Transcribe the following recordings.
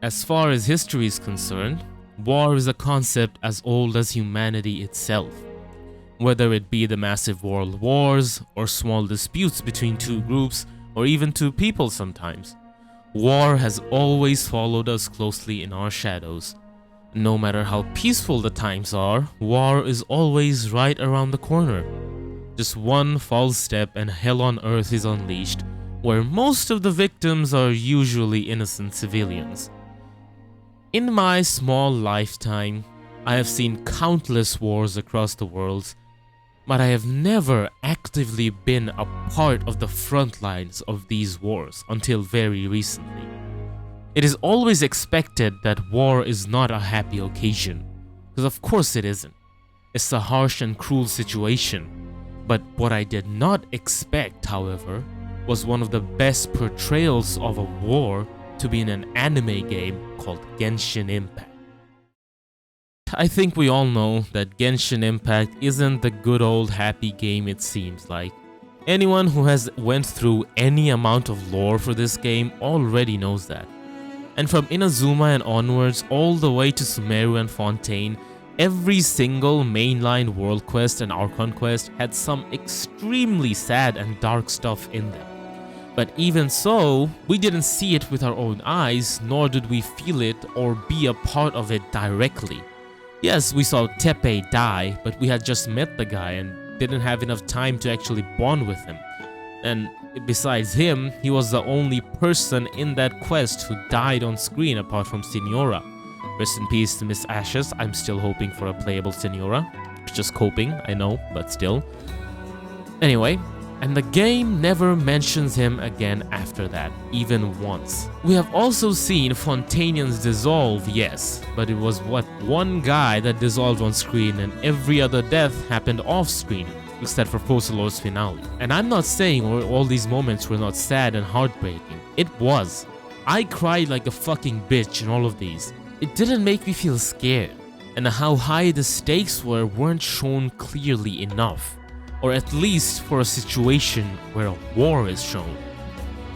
As far as history is concerned, war is a concept as old as humanity itself. Whether it be the massive world wars, or small disputes between two groups, or even two people sometimes, war has always followed us closely in our shadows. No matter how peaceful the times are, war is always right around the corner. Just one false step and hell on earth is unleashed, where most of the victims are usually innocent civilians. In my small lifetime, I have seen countless wars across the world, but I have never actively been a part of the front lines of these wars until very recently. It is always expected that war is not a happy occasion, because of course it isn't. It's a harsh and cruel situation, but what I did not expect, however, was one of the best portrayals of a war to be in an anime game called Genshin Impact. I think we all know that Genshin Impact isn't the good old happy game it seems like. Anyone who has went through any amount of lore for this game already knows that. And from Inazuma and onwards all the way to Sumeru and Fontaine, every single mainline world quest and Archon quest had some extremely sad and dark stuff in them. But even so, we didn't see it with our own eyes, nor did we feel it or be a part of it directly. Yes, we saw Teppei die, but we had just met the guy and didn't have enough time to actually bond with him. And besides him, he was the only person in that quest who died on screen apart from Signora. Rest in peace to Miss Ashes, I'm still hoping for a playable Signora. Just coping, I know, but still. Anyway, and the game never mentions him again after that, even once. We have also seen Fontainians dissolve, yes, but it was what one guy that dissolved on screen and every other death happened off screen, except for Focalor's finale. And I'm not saying all these moments were not sad and heartbreaking. It was. I cried like a fucking bitch in all of these. It didn't make me feel scared, and how high the stakes weren't shown clearly enough. Or at least for a situation where a war is shown.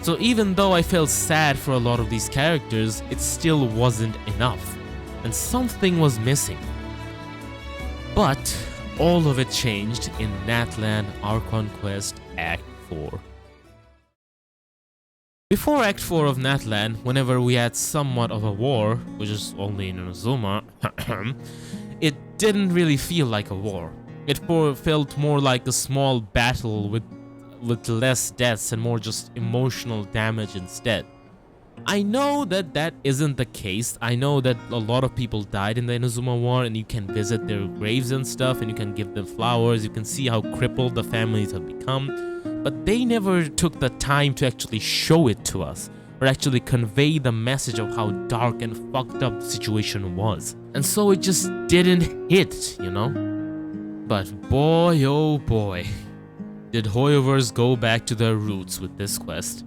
So even though I felt sad for a lot of these characters, it still wasn't enough, and something was missing. But all of it changed in Natlan Archon Quest Act 4. Before Act 4 of Natlan, whenever we had somewhat of a war, which is only in Inazuma, it didn't really feel like a war. It felt more like a small battle with less deaths and more just emotional damage instead. I know that that isn't the case. I know that a lot of people died in the Inazuma War and you can visit their graves and stuff and you can give them flowers. You can see how crippled the families have become. But they never took the time to actually show it to us or actually convey the message of how dark and fucked up the situation was. And so it just didn't hit, you know? But boy oh boy, did Hoyoverse go back to their roots with this quest.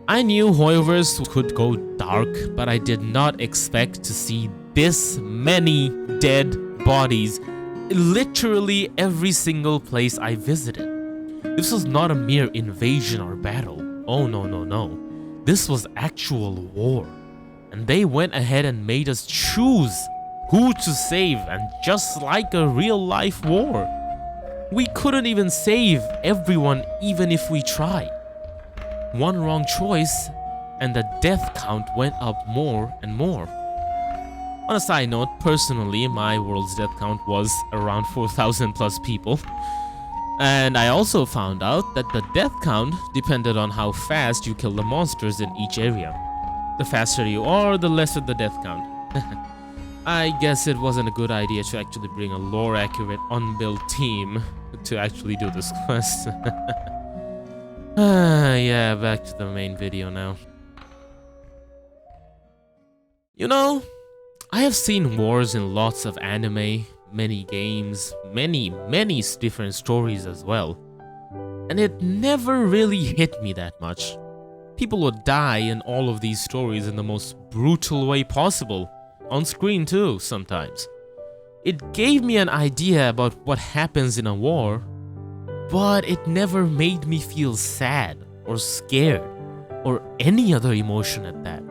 I knew Hoyoverse could go dark, but I did not expect to see this many dead bodies in literally every single place I visited. This was not a mere invasion or battle. Oh no. This was actual war. And they went ahead and made us choose who to save, and just like a real-life war, we couldn't even save everyone even if we tried. One wrong choice, and the death count went up more and more. On a side note, personally, my world's death count was around 4,000 plus people. And I also found out that the death count depended on how fast you kill the monsters in each area. The faster you are, the lesser the death count. I guess it wasn't a good idea to actually bring a lore-accurate, unbuilt team to actually do this quest. Yeah, back to the main video now. You know, I have seen wars in lots of anime, many games, many different stories as well. And it never really hit me that much. People would die in all of these stories in the most brutal way possible. On screen too, sometimes. It gave me an idea about what happens in a war, but it never made me feel sad or scared or any other emotion at that.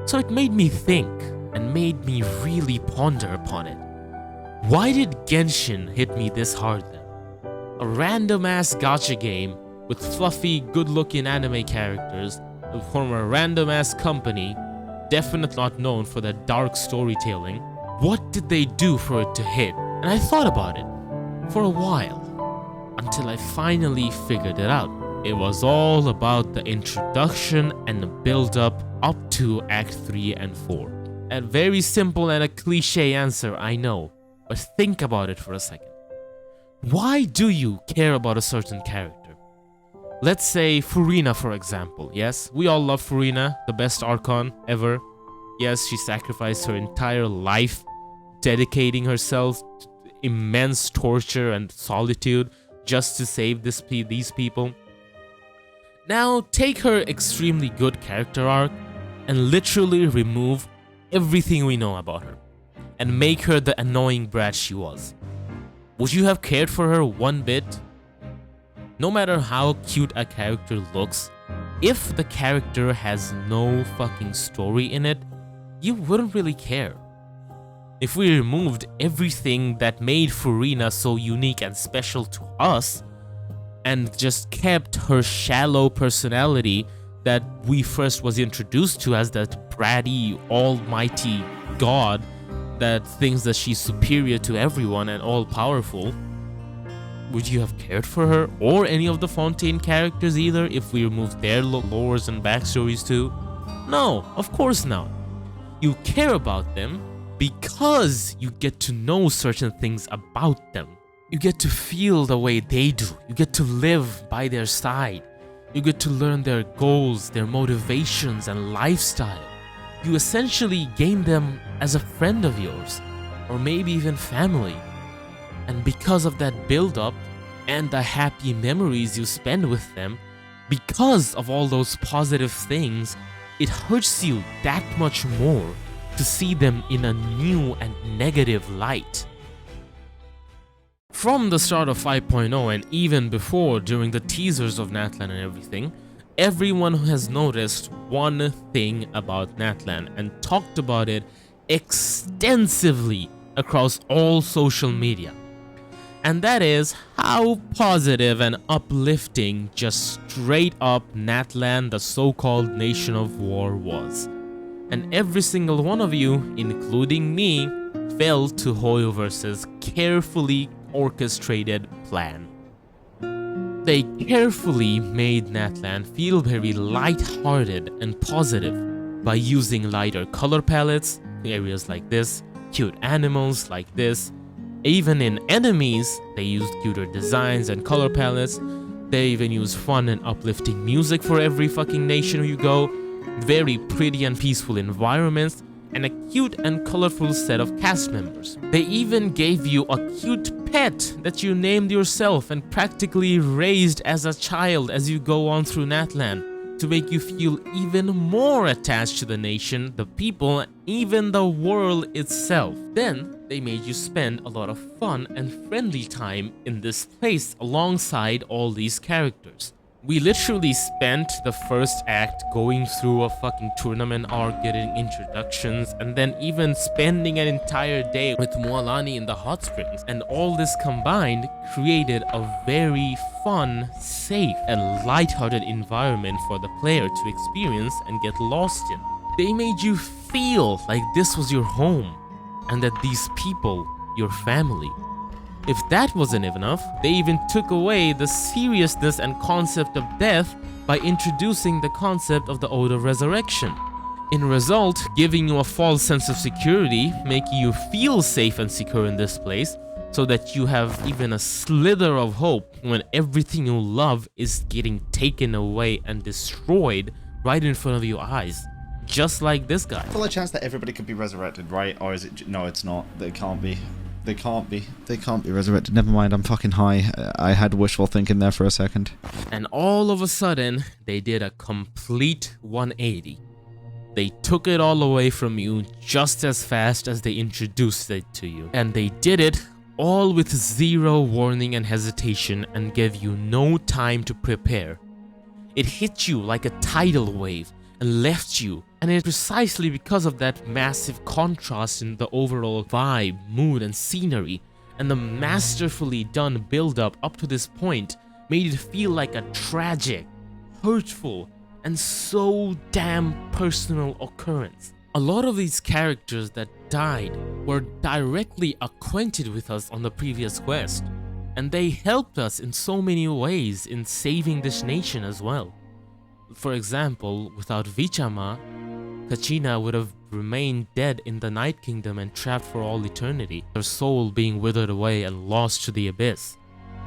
So it made me think and made me really ponder upon it. Why did Genshin hit me this hard then? A random ass gacha game with fluffy, good-looking anime characters from a random ass company, definitely not known for their dark storytelling. What did they do for it to hit? And I thought about it for a while, until I finally figured it out. It was all about the introduction and the build-up up to Act 3 and 4. A very simple and a cliche answer, I know, but think about it for a second. Why do you care about a certain character? Let's say Furina, for example. Yes, we all love Furina, the best Archon ever. Yes, she sacrificed her entire life, dedicating herself to immense torture and solitude just to save these people. Now, take her extremely good character arc and literally remove everything we know about her and make her the annoying brat she was. Would you have cared for her one bit? No matter how cute a character looks, if the character has no fucking story in it, you wouldn't really care. If we removed everything that made Furina so unique and special to us, and just kept her shallow personality that we first was introduced to as that bratty, almighty god that thinks that she's superior to everyone and all-powerful, would you have cared for her or any of the Fontaine characters either if we removed their lores and backstories too? No, of course not. You care about them because you get to know certain things about them. You get to feel the way they do. You get to live by their side. You get to learn their goals, their motivations, and lifestyle. You essentially gain them as a friend of yours, or maybe even family. And because of that build-up and the happy memories you spend with them, because of all those positive things, it hurts you that much more to see them in a new and negative light. From the start of 5.0 and even before, during the teasers of Natlan and everything, everyone has noticed one thing about Natlan and talked about it extensively across all social media. And that is how positive and uplifting just straight up Natlan, the so-called Nation of War, was. And every single one of you, including me, fell to Hoyoverse's carefully orchestrated plan. They carefully made Natlan feel very light-hearted and positive by using lighter color palettes, areas like this, cute animals like this. Even in enemies, they used cuter designs and color palettes. They even use fun and uplifting music for every fucking nation you go, very pretty and peaceful environments, and a cute and colorful set of cast members. They even gave you a cute pet that you named yourself and practically raised as a child as you go on through Natlan, to make you feel even more attached to the nation, the people, and even the world itself. Then, they made you spend a lot of fun and friendly time in this place alongside all these characters. We literally spent the first act going through a fucking tournament arc, getting introductions, and then even spending an entire day with Mualani in the hot springs. And all this combined created a very fun, safe, and lighthearted environment for the player to experience and get lost in. They made you feel like this was your home, and that these people, your family. If that wasn't enough, they even took away the seriousness and concept of death by introducing the concept of the Ode of Resurrection. In result, giving you a false sense of security, making you feel safe and secure in this place, so that you have even a slither of hope when everything you love is getting taken away and destroyed right in front of your eyes. Just like this guy. Still a chance that everybody could be resurrected, right? Or is it... No, it's not. They can't be. They can't be. They can't be resurrected. Never mind, I'm fucking high. I had wishful thinking there for a second. And all of a sudden, they did a complete 180. They took it all away from you just as fast as they introduced it to you. And they did it all with zero warning and hesitation and gave you no time to prepare. It hit you like a tidal wave, and left you. And it's precisely because of that massive contrast in the overall vibe, mood, and scenery, and the masterfully done build-up up to this point made it feel like a tragic, hurtful, and so damn personal occurrence. A lot of these characters that died were directly acquainted with us on the previous quest, and they helped us in so many ways in saving this nation as well. For example, without Vichama, Kachina would have remained dead in the Night Kingdom and trapped for all eternity, her soul being withered away and lost to the abyss.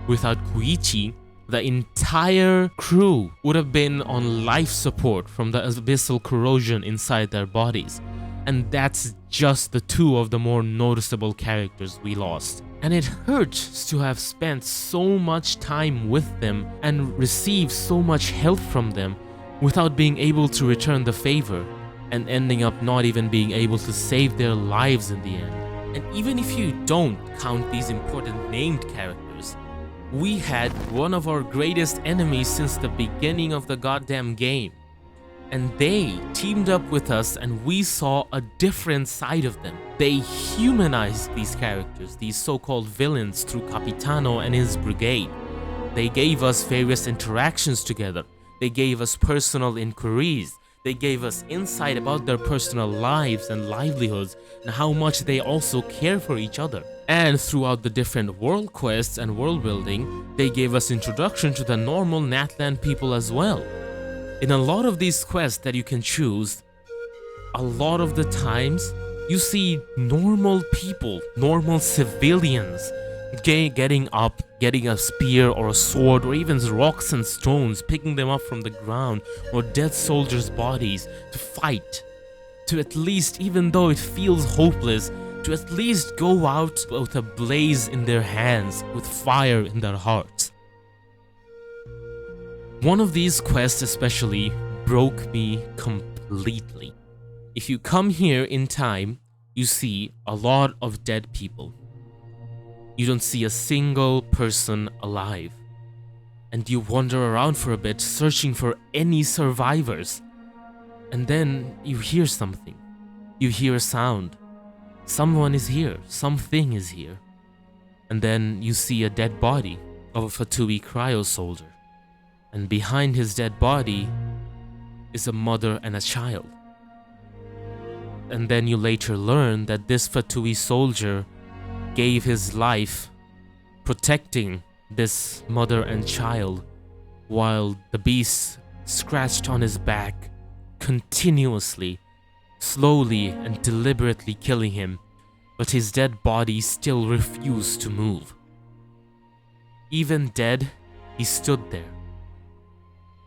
Without Koichi, the entire crew would have been on life support from the abyssal corrosion inside their bodies. And that's just the two of the more noticeable characters we lost. And it hurts to have spent so much time with them and received so much help from them without being able to return the favor, and ending up not even being able to save their lives in the end. And even if you don't count these important named characters, we had one of our greatest enemies since the beginning of the goddamn game. And they teamed up with us and we saw a different side of them. They humanized these characters, these so-called villains, through Capitano and his brigade. They gave us various interactions together. They gave us personal inquiries. They gave us insight about their personal lives and livelihoods and how much they also care for each other. And throughout the different world quests and world building, they gave us introduction to the normal Natlan people as well. In a lot of these quests that you can choose, a lot of the times you see normal people, normal civilians getting up, getting a spear or a sword or even rocks and stones, picking them up from the ground, or dead soldiers' bodies to fight, to at least, even though it feels hopeless, to at least go out with a blaze in their hands, with fire in their hearts. One of these quests especially broke me completely. If you come here in time, you see a lot of dead people. You don't see a single person alive. And you wander around for a bit searching for any survivors. And then you hear something. You hear a sound. Someone is here. Something is here. And then you see a dead body of a Fatui cryo soldier. And behind his dead body is a mother and a child. And then you later learn that this Fatui soldier gave his life protecting this mother and child, while the beast scratched on his back continuously, slowly and deliberately killing him, but his dead body still refused to move. Even dead, he stood there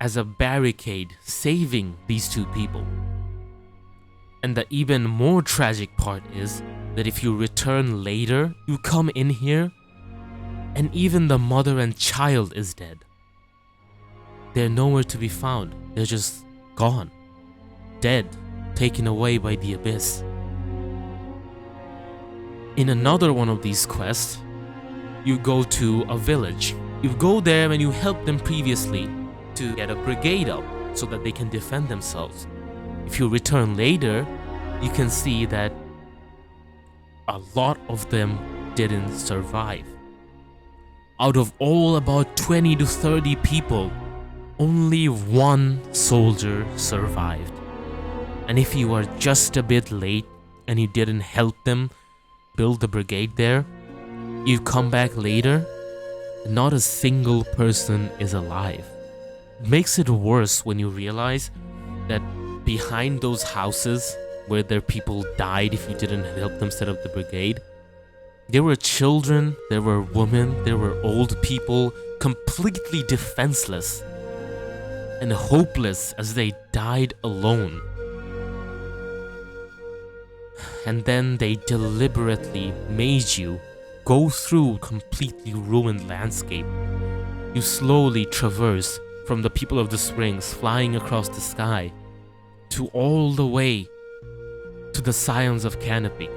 as a barricade saving these two people. And the even more tragic part is that if you return later, you come in here and even the mother and child is dead. They're nowhere to be found. They're just gone. Dead, taken away by the abyss. In another one of these quests, you go to a village. You go there and you help them previously to get a brigade up so that they can defend themselves. If you return later, you can see that a lot of them didn't survive. Out of all about 20 to 30 people, only one soldier survived. And if you are just a bit late and you didn't help them build the brigade there, you come back later, and not a single person is alive. It makes it worse when you realize that behind those houses where their people died if you didn't help them set up the brigade, there were children, there were women, there were old people, completely defenseless and hopeless as they died alone. And then they deliberately made you go through completely ruined landscape. You slowly traverse from the people of the springs flying across the sky to all the way to the Scions of Canopy.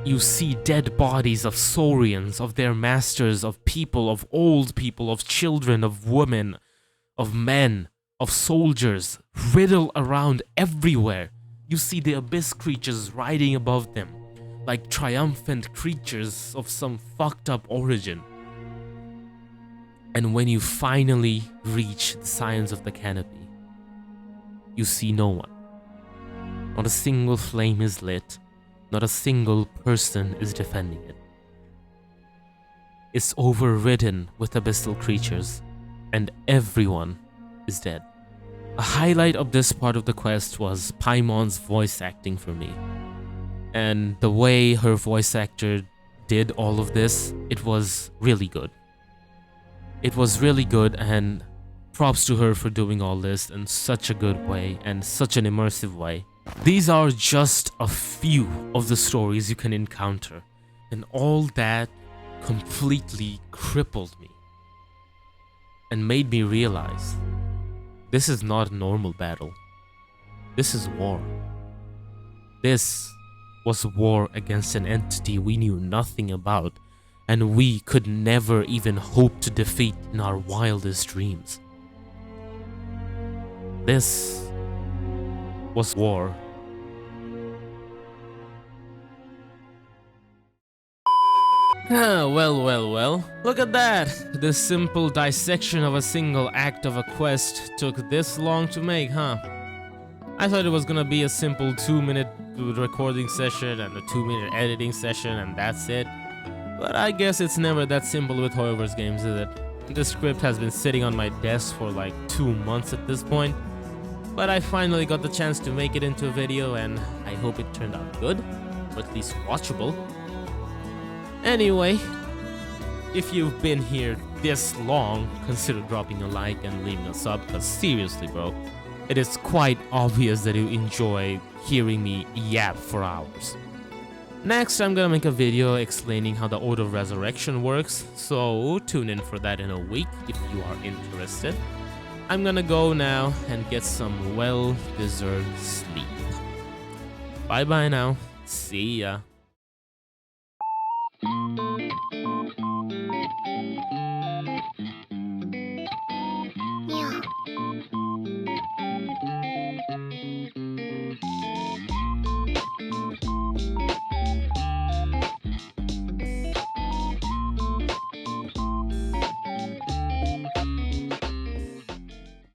You see dead bodies of Saurians, of their masters, of people, of old people, of children, of women, of men, of soldiers riddle around everywhere. You see the abyss creatures riding above them, like triumphant creatures of some fucked up origin. And when you finally reach the signs of the canopy, you see no one. Not a single flame is lit, not a single person is defending it. It's overridden with abyssal creatures, and everyone is dead. A highlight of this part of the quest was Paimon's voice acting for me. And the way her voice actor did all of this, it was really good. It was really good, and props to her for doing all this in such a good way and such an immersive way. These are just a few of the stories you can encounter, and all that completely crippled me and made me realize this is not a normal battle. This is war. This was war against an entity we knew nothing about and we could never even hope to defeat in our wildest dreams. This was war. Well. Look at that! This simple dissection of a single act of a quest took this long to make, huh? I thought it was gonna be a simple 2-minute recording session and a 2-minute editing session and that's it. But I guess it's never that simple with Hoyoverse games, is it? The script has been sitting on my desk for like 2 months at this point. But I finally got the chance to make it into a video and I hope it turned out good, or at least watchable. Anyway, if you've been here this long, consider dropping a like and leaving a sub, because seriously bro, it is quite obvious that you enjoy hearing me yap for hours. Next, I'm gonna make a video explaining how the Order of Resurrection works, so tune in for that in a week if you are interested. I'm gonna go now and get some well-deserved sleep. Bye bye now. See ya.